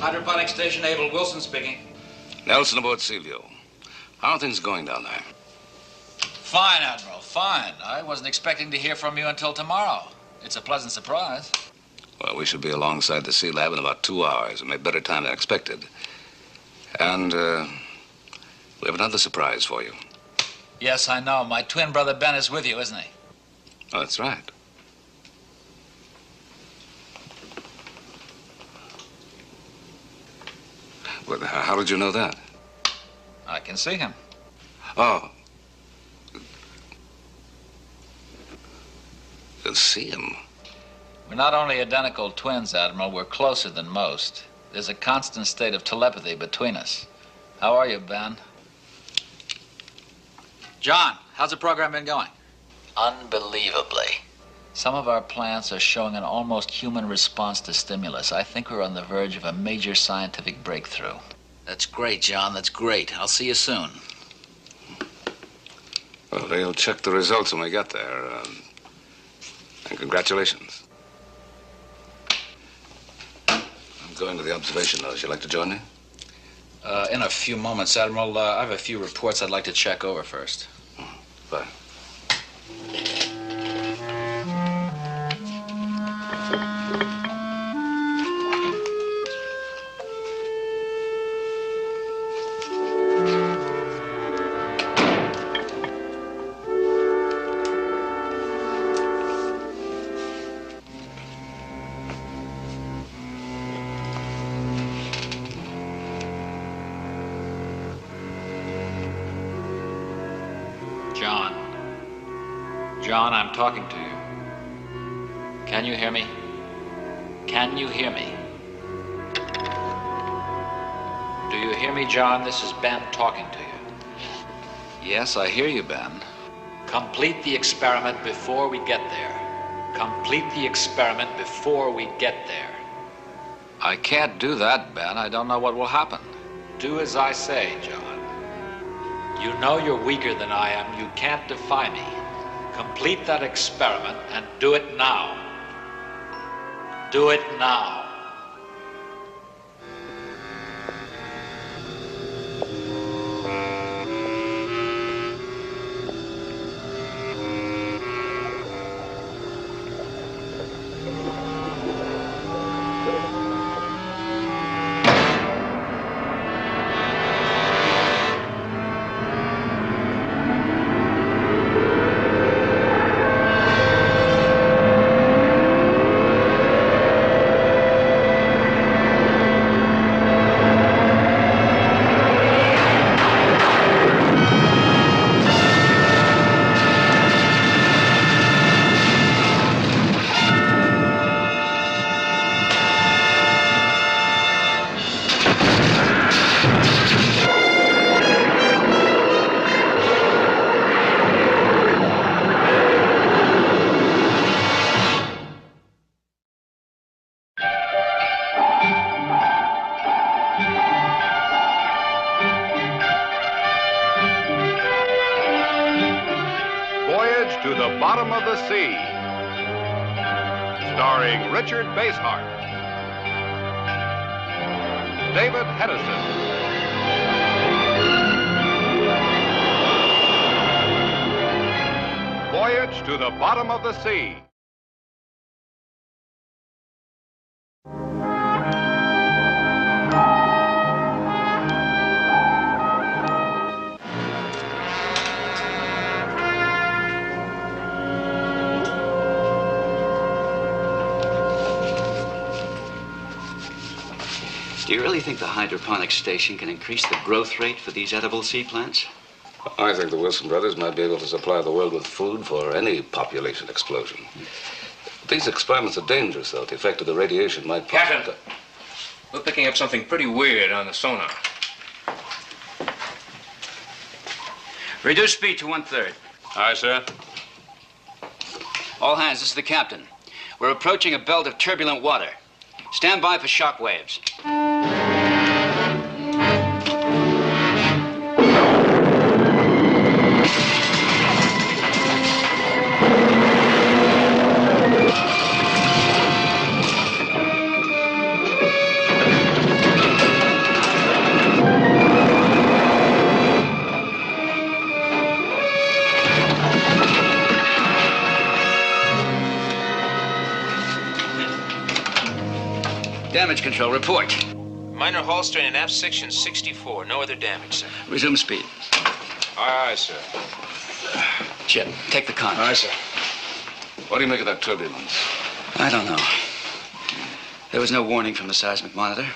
Hydroponic station, Abel Wilson speaking. Nelson aboard Seaview. How are things going down there? Fine, Admiral, fine. I wasn't expecting to hear from you until tomorrow. It's a pleasant surprise. Well, we should be alongside the Sea Lab in about 2 hours. We made better time than expected. And, we have another surprise for you. Yes, I know. My twin brother Ben is with you, isn't he? Oh, that's right. Well, how did you know that? I can see him. Oh. You'll see him. We're not only identical twins, Admiral, we're closer than most. There's a constant state of telepathy between us. How are you, Ben? John, how's the program been going? Unbelievably. Some of our plants are showing an almost human response to stimulus. I think we're on the verge of a major scientific breakthrough. That's great, John. That's great. I'll see you soon. Well, they'll check the results when we get there. And congratulations. I'm going to the observation nose. You'd like to join me? In a few moments, Admiral. I have a few reports I'd like to check over first. Bye. John, I'm talking to you. Can you hear me? Can you hear me? Do you hear me, John? This is Ben talking to you. Yes, I hear you, Ben. Complete the experiment before we get there. Complete the experiment before we get there. I can't do that, Ben. I don't know what will happen. Do as I say, John. You know you're weaker than I am. You can't defy me. Complete that experiment and do it now. Do it now. Voyage to the Bottom of the Sea, starring Richard Basehart, David Hedison, Voyage to the Bottom of the Sea. Do you really think the hydroponic station can increase the growth rate for these edible sea plants? I think the Wilson brothers might be able to supply the world with food for any population explosion. These experiments are dangerous, though. The effect of the radiation might... Captain, we're picking up something pretty weird on the sonar. Reduce speed to 1/3. Aye, sir. All hands, this is the captain. We're approaching a belt of turbulent water. Stand by for shock waves. Damage control, report. Minor hull strain in aft section 64. No other damage, sir. Resume speed. Aye, sir. Chip, take the con. Aye, sir. What do you make of that turbulence? I don't know. There was no warning from the seismic monitor.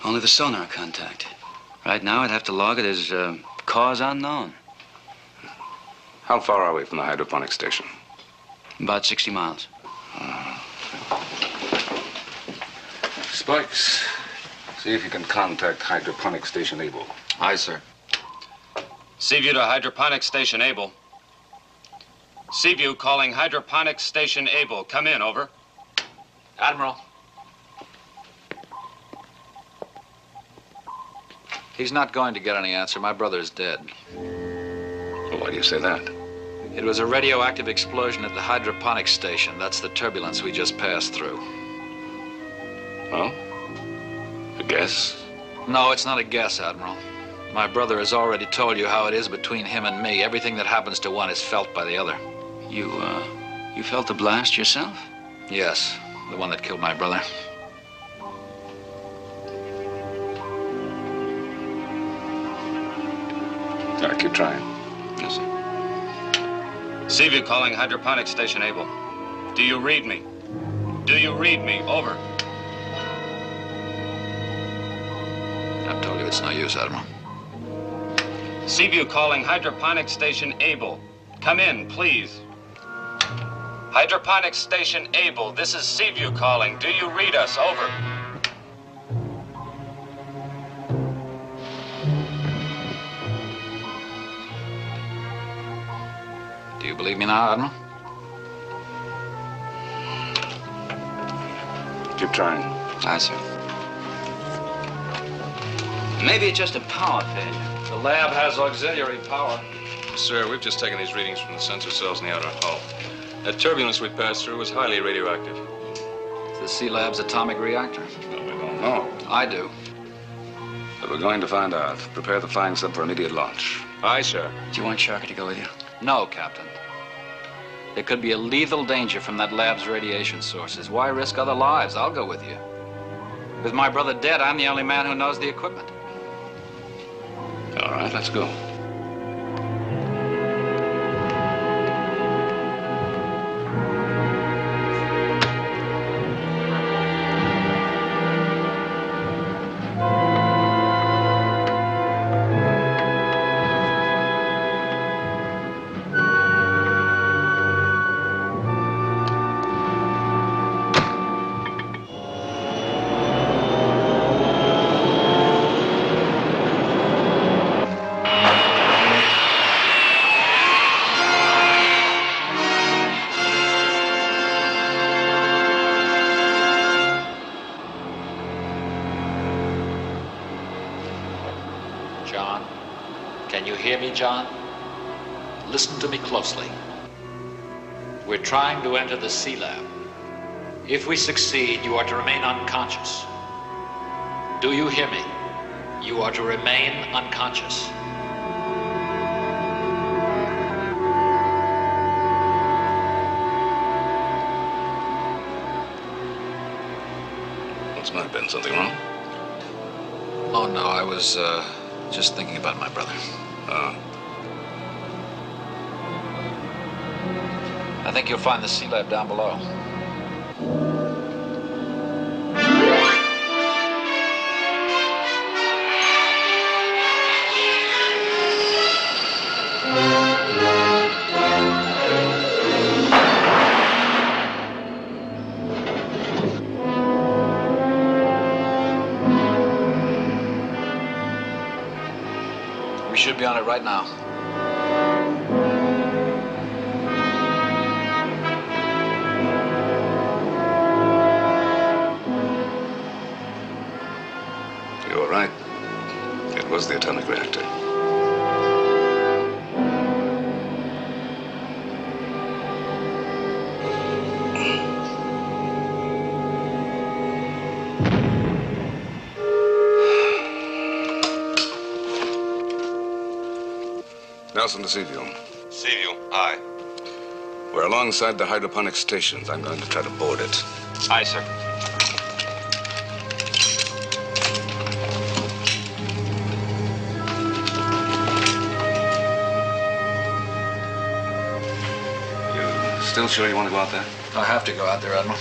Only the sonar contact. Right now, I'd have to log it as cause unknown. How far are we from the hydroponic station? About 60 miles. Spikes, see if you can contact hydroponic station Able. Aye, sir. Seaview to hydroponic station Able. Seaview calling hydroponic station Able. Come in, over. Admiral. He's not going to get any answer. My brother is dead. Well, why do you say that? It was a radioactive explosion at the hydroponic station. That's the turbulence we just passed through. Well, a guess? No, it's not a guess, Admiral. My brother has already told you how it is between him and me. Everything that happens to one is felt by the other. You felt the blast yourself? Yes, the one that killed my brother. All right, keep trying. Yes, sir. Seaview calling hydroponic station Able. Do you read me? Do you read me? Over. I've told you it's no use, Admiral. Seaview calling hydroponic station Able. Come in, please. Hydroponic station Able. This is Seaview calling. Do you read us? Over. Do you believe me now, Admiral? Keep trying. Aye, sir. Maybe it's just a power failure. The lab has auxiliary power. Sir, we've just taken these readings from the sensor cells in the outer hull. That turbulence we passed through was highly radioactive. It's the C-Lab's atomic reactor. Well, we don't know. I do. But we're going to find out. Prepare the flying sub for immediate launch. Aye, sir. Do you want Sharkey to go with you? No, Captain. There could be a lethal danger from that lab's radiation sources. Why risk other lives? I'll go with you. With my brother dead, I'm the only man who knows the equipment. All right, let's go. John, can you hear me, John? Listen to me closely. We're trying to enter the C-Lab. If we succeed, you are to remain unconscious. Do you hear me? You are to remain unconscious. What's the matter, Ben? Something wrong? Oh, no, I was just thinking about my brother. I think you'll find the C-Lab down below. We should be on it right now. You were right. It was the atomic reactor. Nelson to Seaview. Seaview, aye. We're alongside the hydroponic stations. I'm going to try to board it. Aye, sir. Still sure you want to go out there? I have to go out there, Admiral.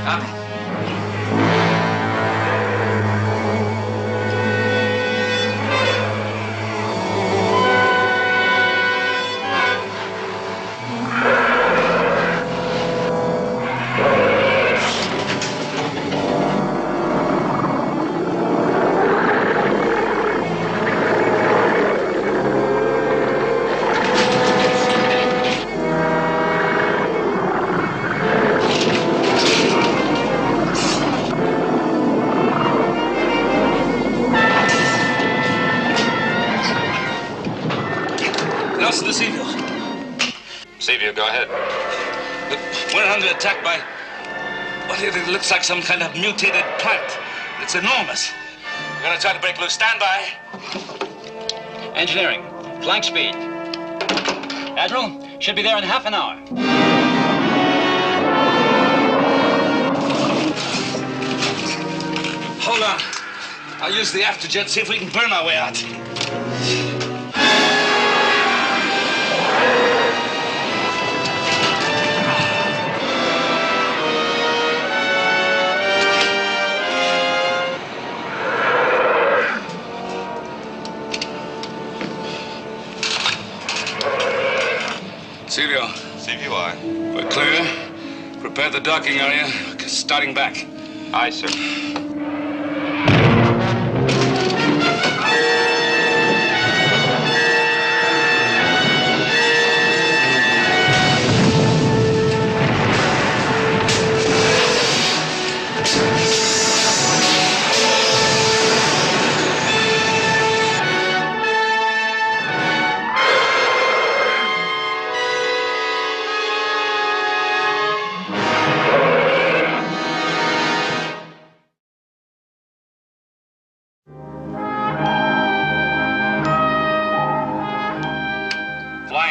Admiral. Go ahead. We're under attack by what it looks like some kind of mutated plant. It's enormous. We're gonna try to break loose. Stand by. Engineering, flank speed. Admiral, should be there in half an hour. Hold on. I'll use the afterjet, see if we can burn our way out. Silvio. CVY. We're clear. Prepare the docking area. Starting back. Aye, sir.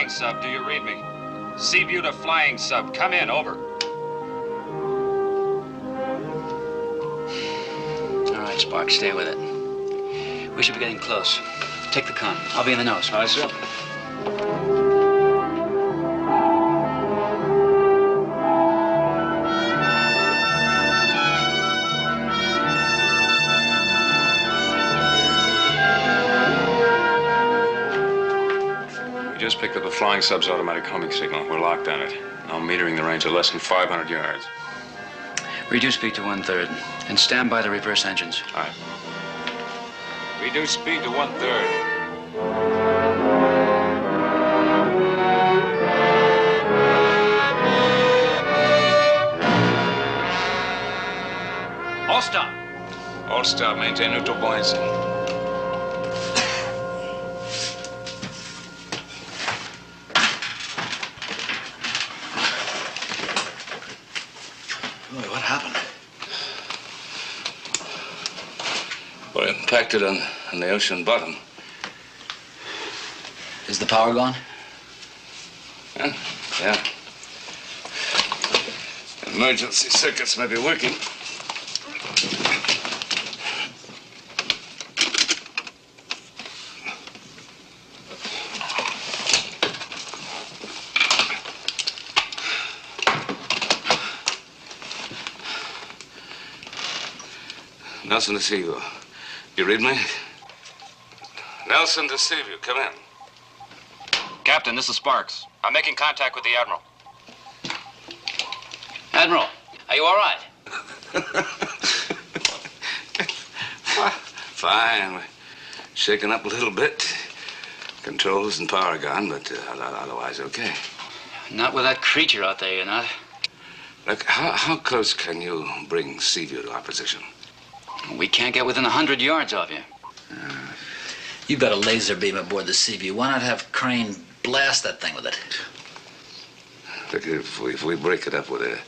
Sub, do you read me? Seaview to flying sub. Come in, over. All right, Spark, stay with it. We should be getting close. Take the con. I'll be in the nose. Aye, sir. Just picked up the flying sub's automatic homing signal. We're locked on it. Now metering the range of less than 500 yards. Reduce speed to 1/3 and stand by the reverse engines. Aye. Reduce speed to 1/3. All stop. All stop. Maintain neutral buoyancy. What happened? We're impacted on the ocean bottom. Is the power gone? Yeah. Emergency circuits may be working. Nelson to Seaview. You read me? Nelson to Seaview, come in. Captain, this is Sparks. I'm making contact with the Admiral. Admiral, are you all right? Fine. We're shaken up a little bit. Controls and power gone, but otherwise okay. Not with that creature out there, you're not. Look, how close can you bring Seaview to our position? We can't get within 100 yards of you. You've got a laser beam aboard the Seaview. Why not have Crane blast that thing with it? Look, if we break it up with a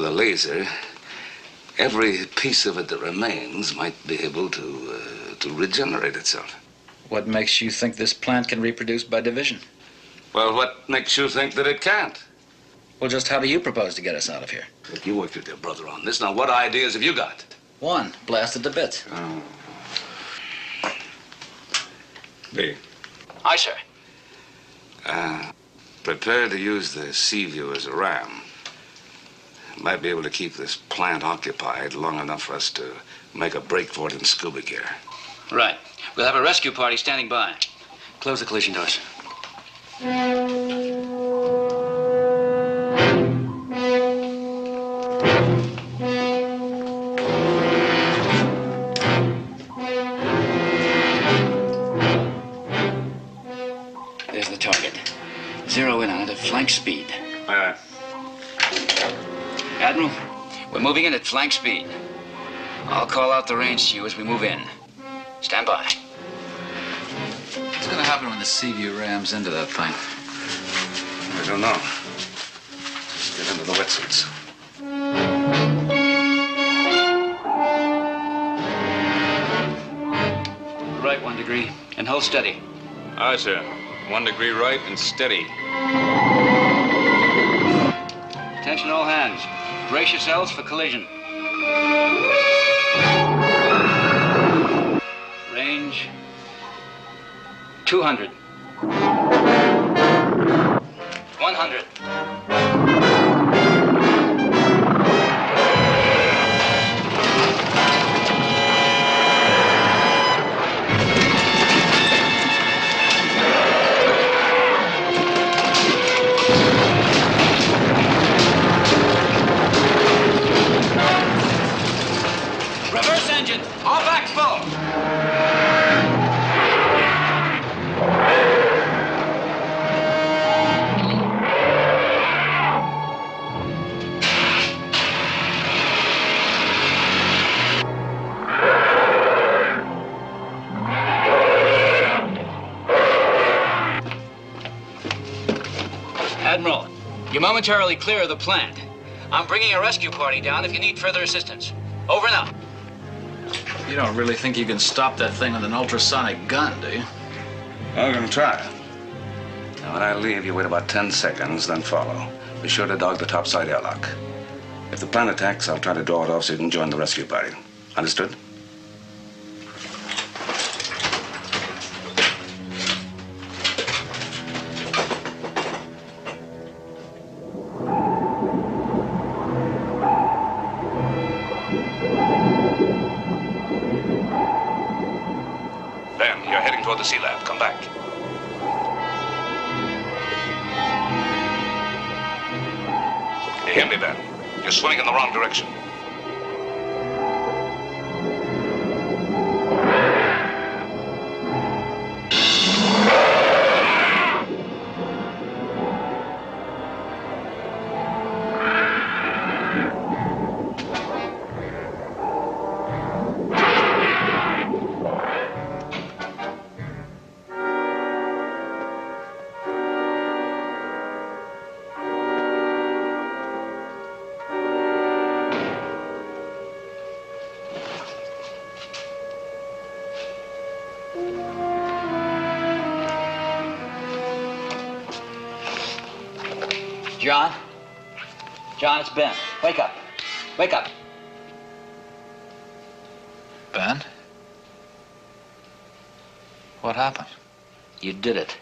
laser, every piece of it that remains might be able to regenerate itself. What makes you think this plant can reproduce by division? Well, what makes you think that it can't? Well, just how do you propose to get us out of here? Look, you worked with your brother on this. Now, what ideas have you got? One, blasted to bits. Oh. B. Aye, sir. Prepare to use the Seaview as a ram. Might be able to keep this plant occupied long enough for us to make a break for it in scuba gear. Right. We'll have a rescue party standing by. Close the collision doors. There's the target. Zero in on it at flank speed. Aye, aye. Admiral, we're moving in at flank speed. I'll call out the range to you as we move in. Stand by. What's going to happen when the Seaview rams into that thing? I don't know. Just get into the wetsuits. Right, 1 degree. And hold steady. Aye, sir. 1 degree right and steady. Attention all hands. Brace yourselves for collision. Range 200. 100. Reverse engine, all back full. Admiral, you're momentarily clear of the plant. I'm bringing a rescue party down if you need further assistance. Over and out. You don't really think you can stop that thing with an ultrasonic gun, do you? I'm gonna try. Now, when I leave, you wait about 10 seconds, then follow. Be sure to dog the topside airlock. If the plane attacks, I'll try to draw it off so you can join the rescue party. Understood? Ben, you're heading toward the sea lab. Come back. You hear me, Ben? You're swimming in the wrong direction. John? John, it's Ben. Wake up. Wake up. Ben? What happened? You did it.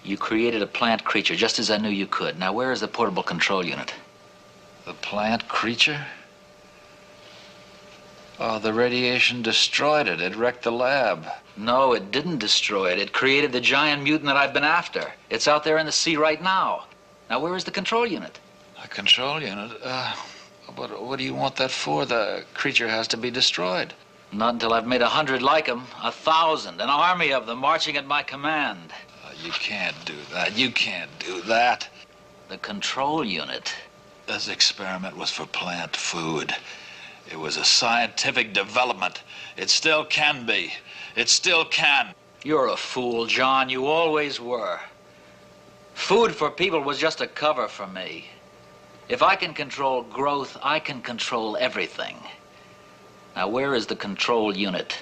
You created a plant creature just as I knew you could. Now, where is the portable control unit? The plant creature? Oh, the radiation destroyed it. It wrecked the lab. No, it didn't destroy it. It created the giant mutant that I've been after. It's out there in the sea right now. Now, where is the control unit? A control unit? What do you want that for? The creature has to be destroyed. Not until I've made 100 like him, 1,000, an army of them marching at my command. You can't do that. You can't do that. The control unit. This experiment was for plant food. It was a scientific development. It still can be. It still can. You're a fool, John. You always were. Food for people was just a cover for me. If I can control growth, I can control everything. Now, where is the control unit?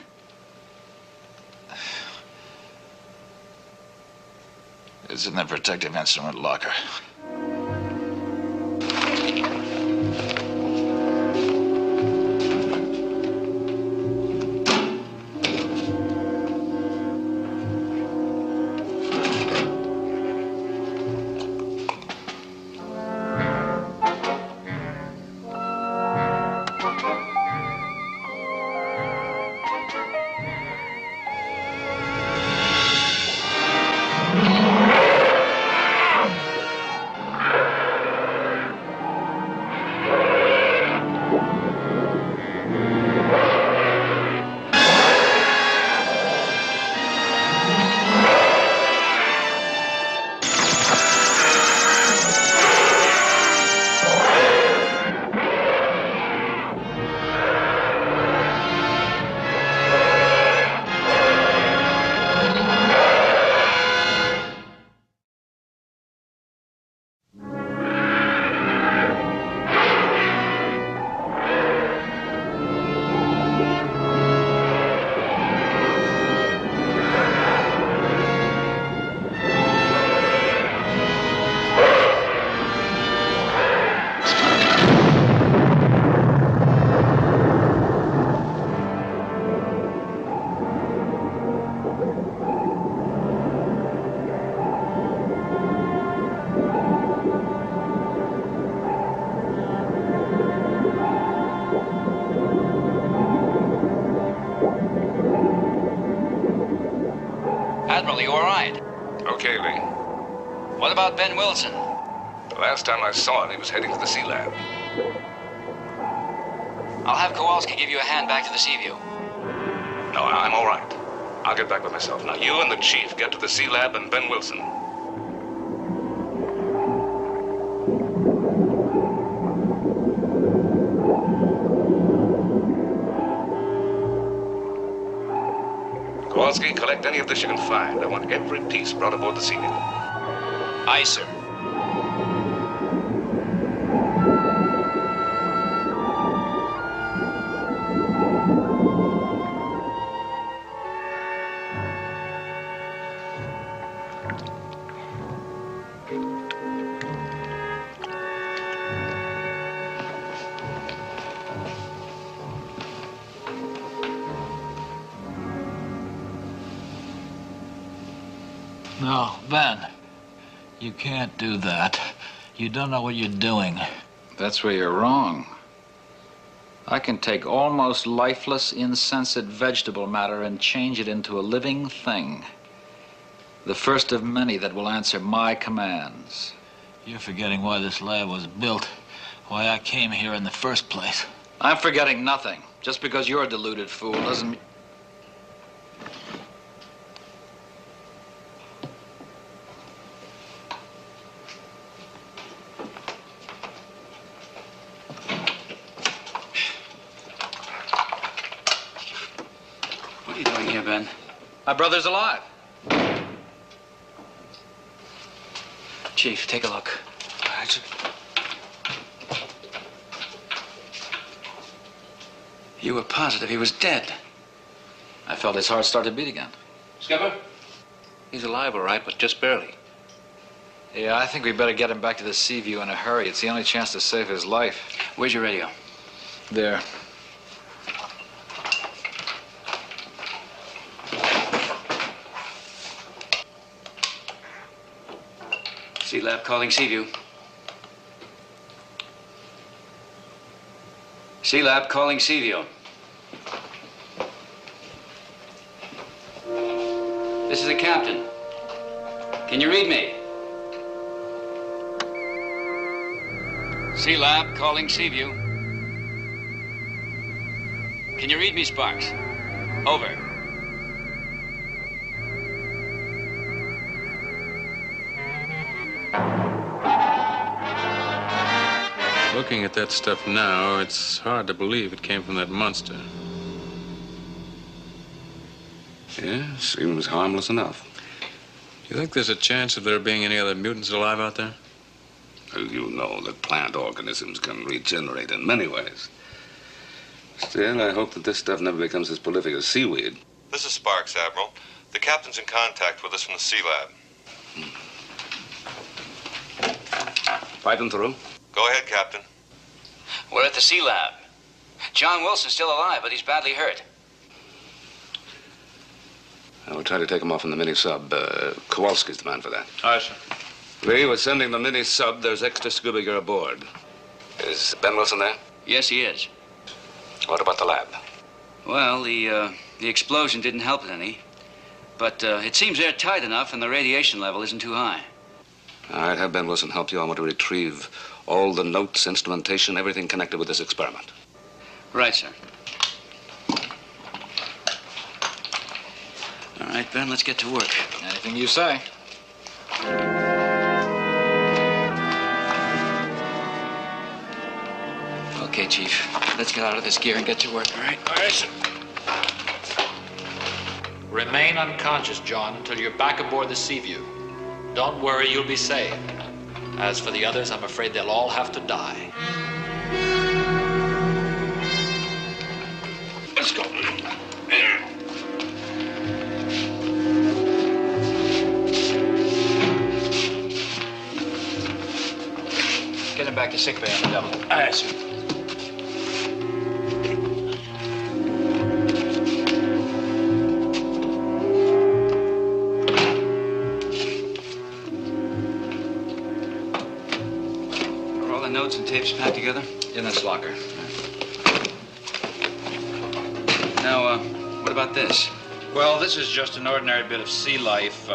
It's in the protective instrument locker. Are you all right? Okay, Lee. What about Ben Wilson? The last time I saw him, he was heading for the Sea Lab. I'll have Kowalski give you a hand back to the Seaview. No, I'm all right. I'll get back with myself. Now, you and the Chief get to the Sea Lab and Ben Wilson. Kowalski, collect any of this you can find. I want every piece brought aboard the Seaview. Aye, sir. No, Ben, you can't do that. You don't know what you're doing. That's where you're wrong. I can take almost lifeless, insensate vegetable matter and change it into a living thing. The first of many that will answer my commands. You're forgetting why this lab was built, why I came here in the first place. I'm forgetting nothing. Just because you're a deluded fool doesn't mean... What are you doing here, Ben? My brother's alive. Chief, take a look. You were positive he was dead. I felt his heart start to beat again. Skipper? He's alive, all right, but just barely. Yeah, I think we better get him back to the Seaview in a hurry. It's the only chance to save his life. Where's your radio? There. Sea Lab calling Seaview. Sea Lab calling Seaview. This is the captain. Can you read me? Sea Lab calling Seaview. Can you read me, Sparks? Over. Looking at that stuff now, it's hard to believe it came from that monster. Yeah, seems harmless enough. Do you think there's a chance of there being any other mutants alive out there? Well, you know that plant organisms can regenerate in many ways. Still, I hope that this stuff never becomes as prolific as seaweed. This is Sparks, Admiral. The captain's in contact with us from the Sea Lab. Fight them through. Go ahead, Captain. We're at the Sea Lab. John Wilson's still alive, but he's badly hurt. We'll try to take him off in the mini-sub. Kowalski's the man for that. Aye, sir. Lee, we're sending the mini-sub. There's extra scuba gear aboard. Is Ben Wilson there? Yes, he is. What about the lab? Well, the explosion didn't help it any. But it seems airtight enough and the radiation level isn't too high. All right, have Ben Wilson help you. I want to retrieve all the notes, instrumentation, everything connected with this experiment. Right, sir. All right, Ben, let's get to work. Anything you say. Okay, Chief. Let's get out of this gear and get to work, all right? All right, sir. Remain unconscious, John, until you're back aboard the Seaview. Don't worry, you'll be saved. As for the others, I'm afraid they'll all have to die. Let's go. Get him back to sick bay on the double. All right, sir. Are all the notes and tapes packed together? In this locker. Now, what about this? Well, this is just an ordinary bit of sea life.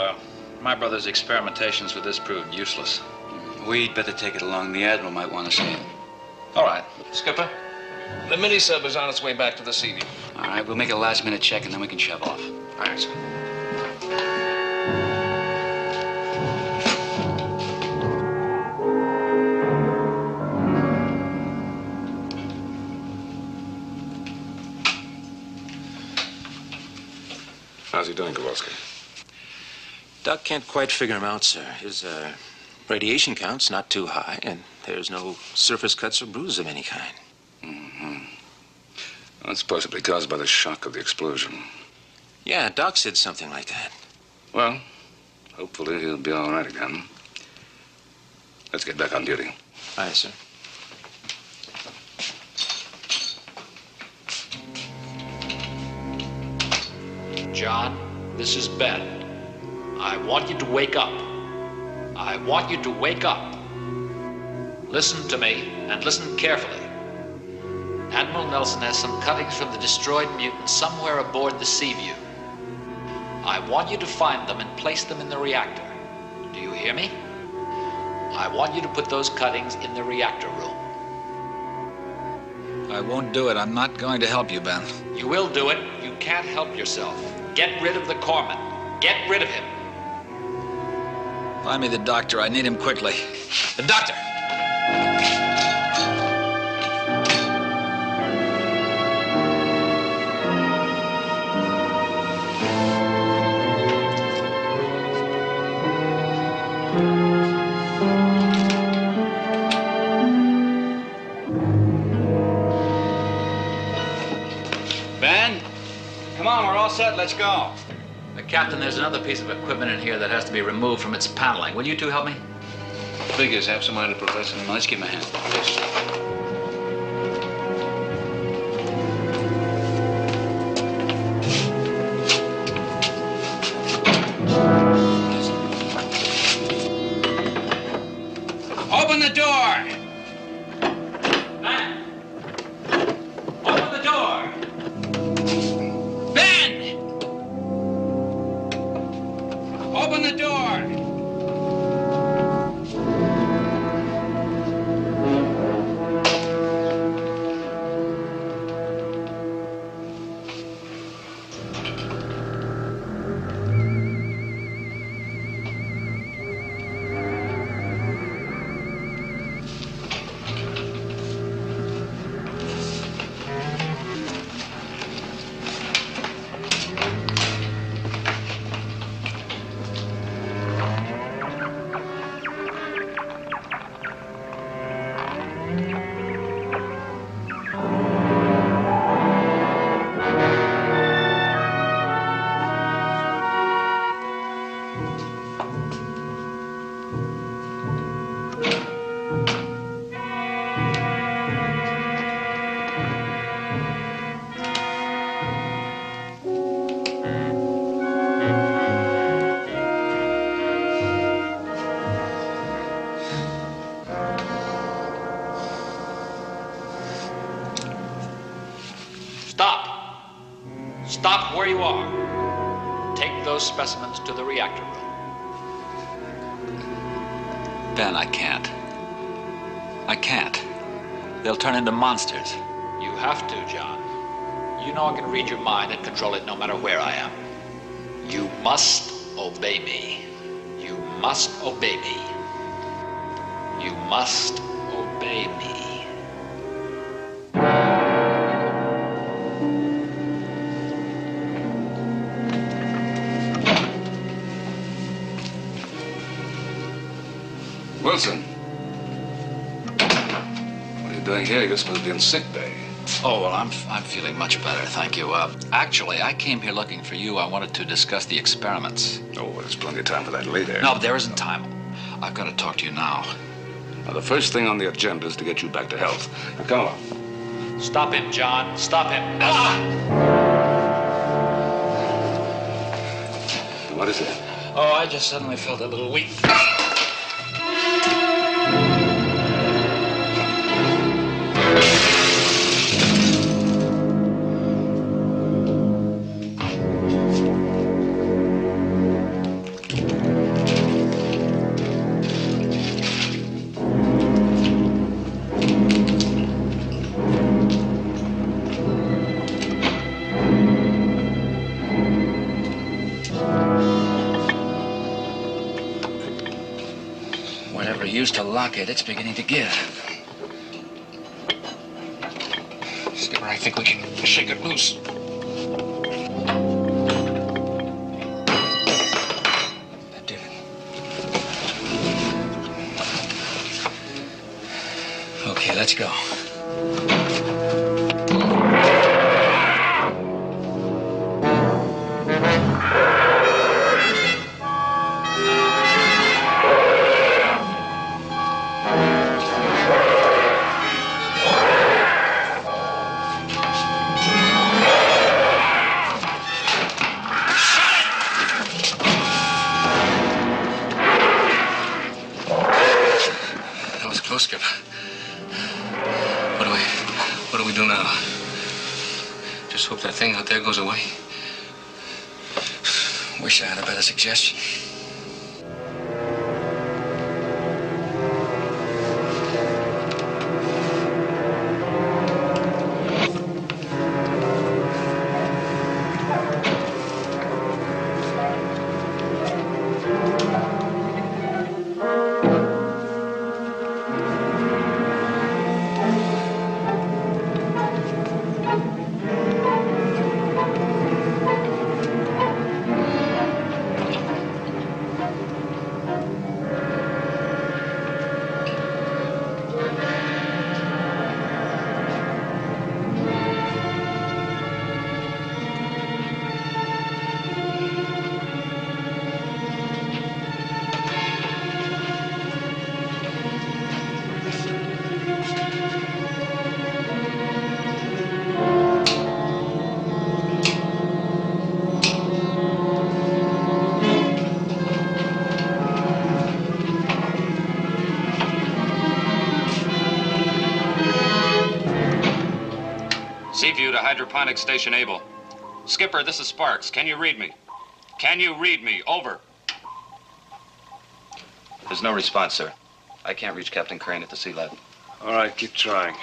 My brother's experimentations with this proved useless. We'd better take it along. The Admiral might want to see it. All right. Skipper, the mini-sub is on its way back to the Seaview. All right, we'll make a last-minute check, and then we can shove off. All right, sir. How's he doing, Kowalski? Doc can't quite figure him out, sir. His radiation count's not too high, and there's no surface cuts or bruises of any kind. Well, it's possibly caused by the shock of the explosion. Yeah, Doc said something like that. Well, hopefully he'll be all right again. Let's get back on duty. Aye, sir. John, this is Ben. I want you to wake up. I want you to wake up. Listen to me, and listen carefully. Admiral Nelson has some cuttings from the destroyed mutant somewhere aboard the Seaview. I want you to find them and place them in the reactor. Do you hear me? I want you to put those cuttings in the reactor room. I won't do it. I'm not going to help you, Ben. You will do it. You can't help yourself. Get rid of the corpsman. Get rid of him. Find me the doctor. I need him quickly. The doctor! Ben, come on, we're all set. Let's go. Captain, there's another piece of equipment in here that has to be removed from its paneling. Will you two help me? Figures, absent-minded professor. Well, let's give him a hand. Open the door! Ben! Open the door! Ben! Open the door! Stop where you are. Take those specimens to the reactor room. Ben, I can't. I can't. They'll turn into monsters. You have to, John. You know I can read your mind and control it no matter where I am. You must obey me. You must obey me. You must obey me. Wilson. What are you doing here? You're supposed to be in sick bay. Oh, well, I'm feeling much better, thank you. Actually, I came here looking for you. I wanted to discuss the experiments. Oh, well, there's plenty of time for that later. No, there isn't time. I've got to talk to you now. Now, the first thing on the agenda is to get you back to health. Now, come on. Stop him, John. Stop him. What is it? Oh, I just suddenly felt a little weak. used to lock it, it's beginning to give. Skipper, I think we can shake it loose. That did it. Okay, let's go. Skipper. What do we do now? Just hope that thing out there goes away. Wish I had a better suggestion. Seaview to hydroponic station Able. Skipper, this is Sparks. Can you read me? Can you read me? Over. There's no response, sir. I can't reach Captain Crane at the Sea Lab. All right, keep trying.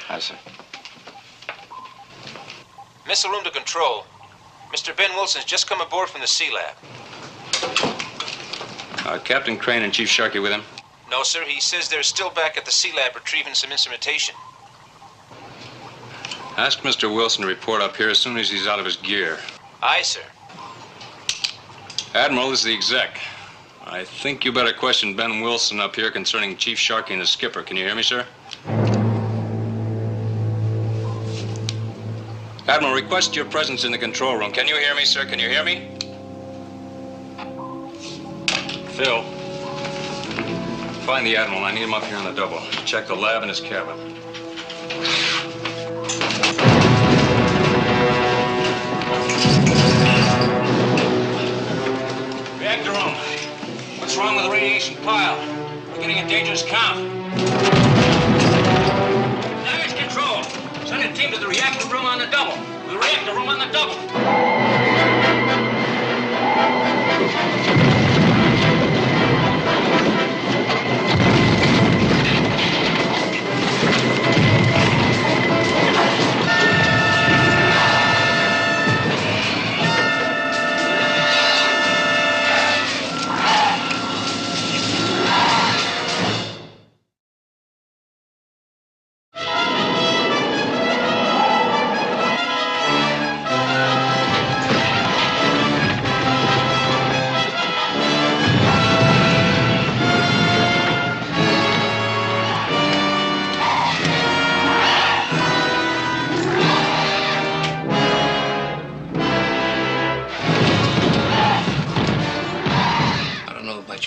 Aye, sir. Missile room to control. Mr. Ben Wilson's just come aboard from the Sea Lab. Captain Crane and Chief Sharkey with him? No, sir. He says they're still back at the Sea Lab retrieving some instrumentation. Ask Mr. Wilson to report up here as soon as he's out of his gear. Aye, sir. Admiral, this is the exec. I think you better question Ben Wilson up here concerning Chief Sharkey and the skipper. Can you hear me, sir? Admiral, request your presence in the control room. Can you hear me, sir? Can you hear me? Phil. Find the Admiral. I need him up here on the double. Check the lab and his cabin. Reactor room. What's wrong with the radiation pile? We're getting a dangerous count. Damage control. Send a team to the reactor room on the double. The reactor room on the double.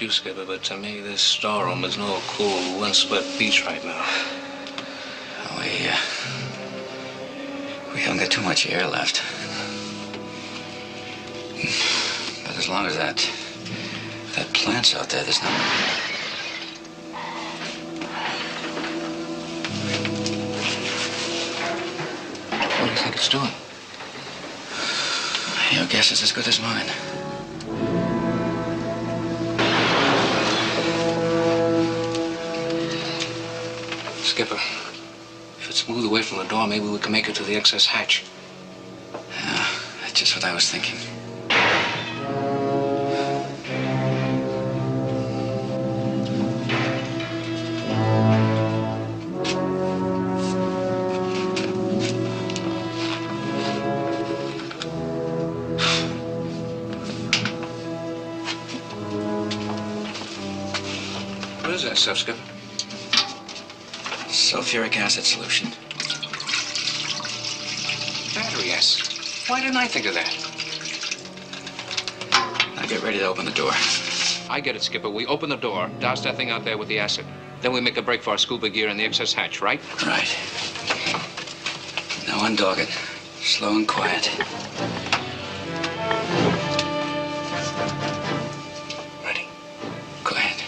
You, Skipper, but to me, this storeroom is no cool, windswept beach right now. We haven't got too much air left. But as long as that plant's out there, there's no... What do you think it's doing? Your guess is as good as mine. Skipper, if it's moved away from the door, maybe we can make it to the excess hatch. Yeah, that's just what I was thinking. is that stuff, Skip? Sulfuric acid solution. Battery acid. Why didn't I think of that? Now get ready to open the door. I get it, Skipper. We open the door, douse that thing out there with the acid. Then we make a break for our scuba gear in the excess hatch, right? Right. Now undog it. Slow and quiet. Ready. Go ahead.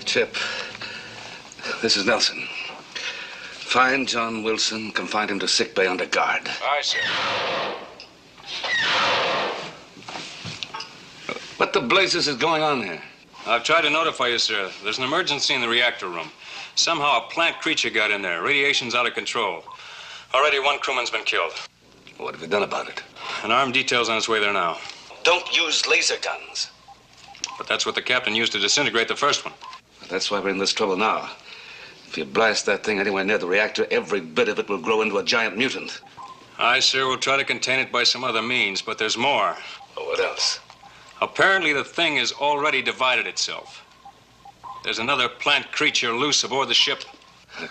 Chip, this is Nelson. Find John Wilson, confine him to sick bay under guard. Aye, sir. What the blazes is going on here? I've tried to notify you, sir. There's an emergency in the reactor room. Somehow a plant creature got in there. Radiation's out of control. Already one crewman's been killed. What have you done about it? An armed detail's on its way there now. Don't use laser guns. But that's what the captain used to disintegrate the first one. That's why we're in this trouble now. If you blast that thing anywhere near the reactor, every bit of it will grow into a giant mutant. Aye, sir. We'll try to contain it by some other means, but there's more. Oh, what else? Apparently the thing has already divided itself. There's another plant creature loose aboard the ship.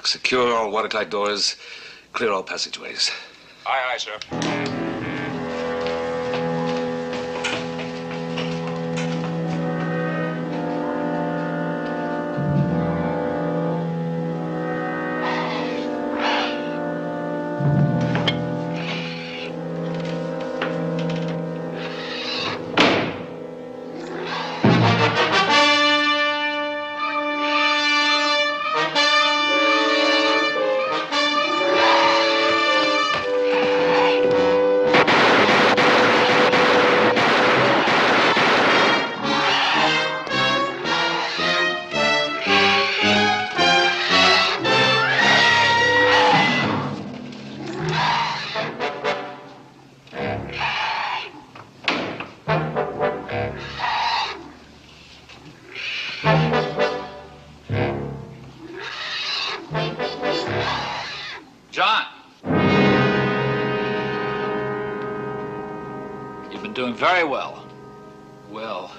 Secure all watertight doors, clear all passageways. Aye, aye, sir. John! You've been doing very well. Well,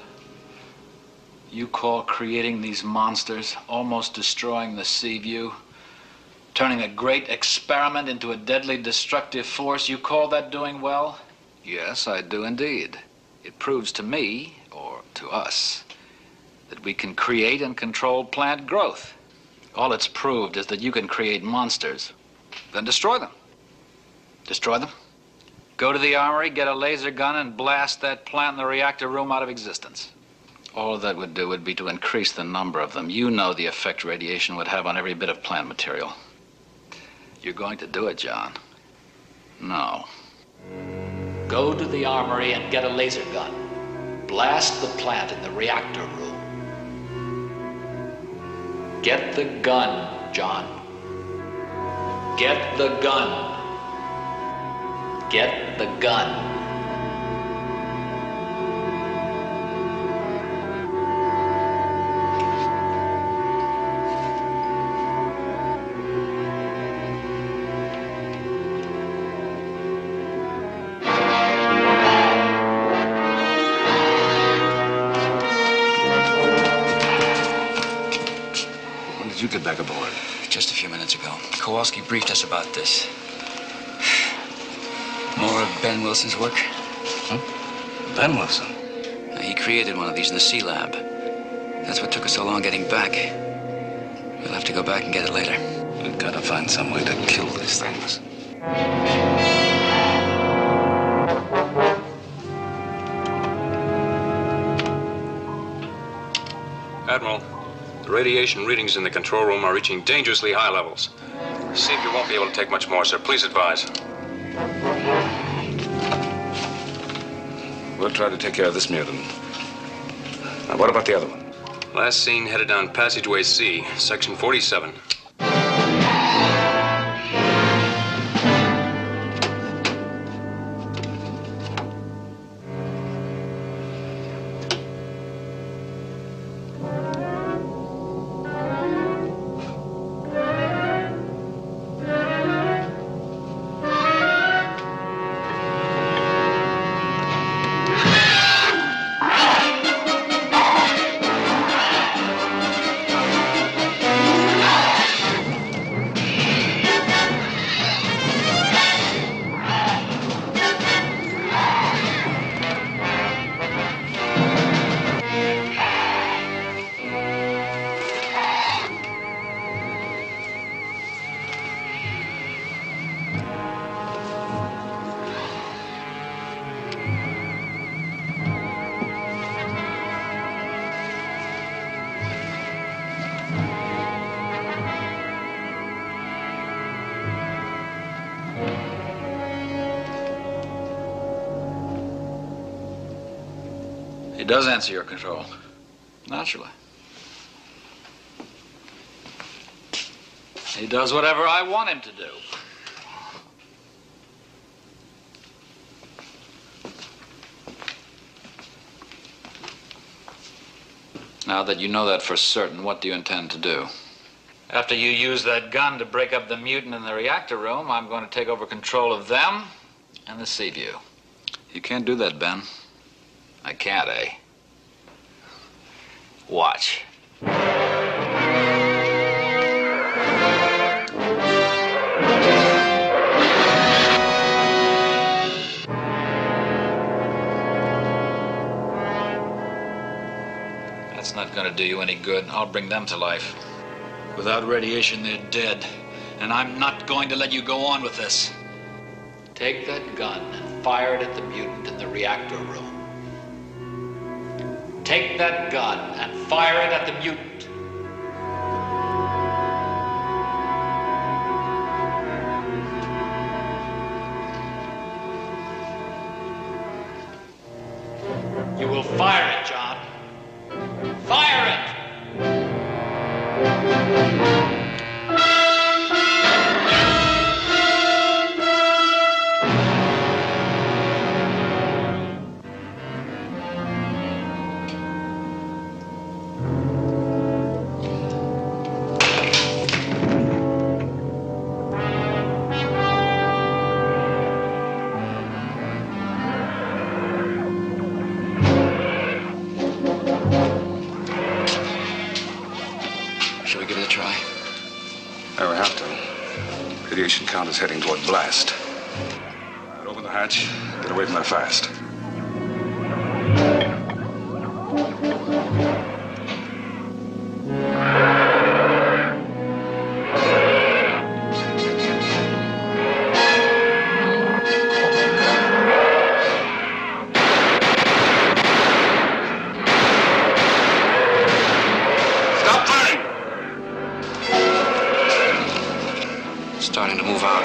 you call creating these monsters, almost destroying the sea view, turning a great experiment into a deadly destructive force, you call that doing well? Yes, I do indeed. It proves to me, or to us, that we can create and control plant growth. All it's proved is that you can create monsters. Then destroy them. Destroy them. Go to the armory, get a laser gun, and blast that plant in the reactor room out of existence. All that would do would be to increase the number of them. You know the effect radiation would have on every bit of plant material. You're going to do it, John. No. Go to the armory and get a laser gun. Blast the plant in the reactor room. Get the gun, John. Get the gun. Get the gun. When did you get back aboard? Just a few minutes ago. Kowalski briefed us about this. More of Ben Wilson's work. Huh? Ben Wilson? He created one of these in the sea lab. That's what took us so long getting back. We'll have to go back and get it later. We've got to find some way to kill these things. Admiral, the radiation readings in the control room are reaching dangerously high levels. See if you won't be able to take much more, sir. Please advise. We'll try to take care of this mutant. Now, what about the other one? Last seen headed down passageway C, section 47. He does answer your control. Naturally. He does whatever I want him to do. Now that you know that for certain, what do you intend to do? After you use that gun to break up the mutant in the reactor room, I'm going to take over control of them and the Seaview. You can't do that, Ben. I can't, eh? Watch. That's not going to do you any good. I'll bring them to life. Without radiation, they're dead. And I'm not going to let you go on with this. Take that gun and fire it at the mutant in the reactor room. Take that gun and fire it at the mutant. You will fire it, John. Fire it! Radiation count is heading toward blast. Right, open the hatch. Get away from there fast. Starting to move out.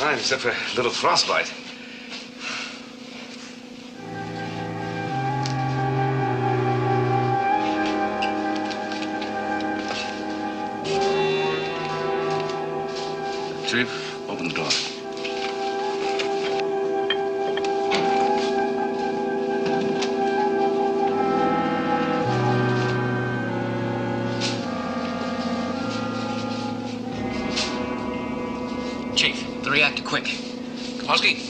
fine, except for a little frostbite. Chief, open the door. Chief, the reactor, quick. Kowalski?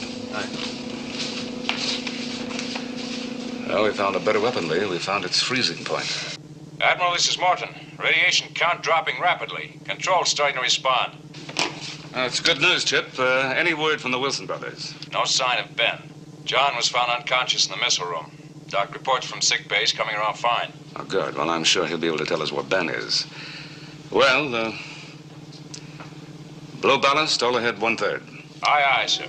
Well, we found a better weapon, Lee. We found its freezing point. Admiral, this is Morton. Radiation count dropping rapidly. Control's starting to respond. It's good news, Chip. Any word from the Wilson brothers? No sign of Ben. John was found unconscious in the missile room. Doc reports from sick bay. He's coming around fine. Oh, good. Well, I'm sure he'll be able to tell us where Ben is. Well, blow ballast, all ahead 1/3. Aye, aye, sir.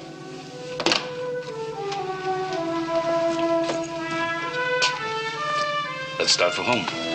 Let's start for home.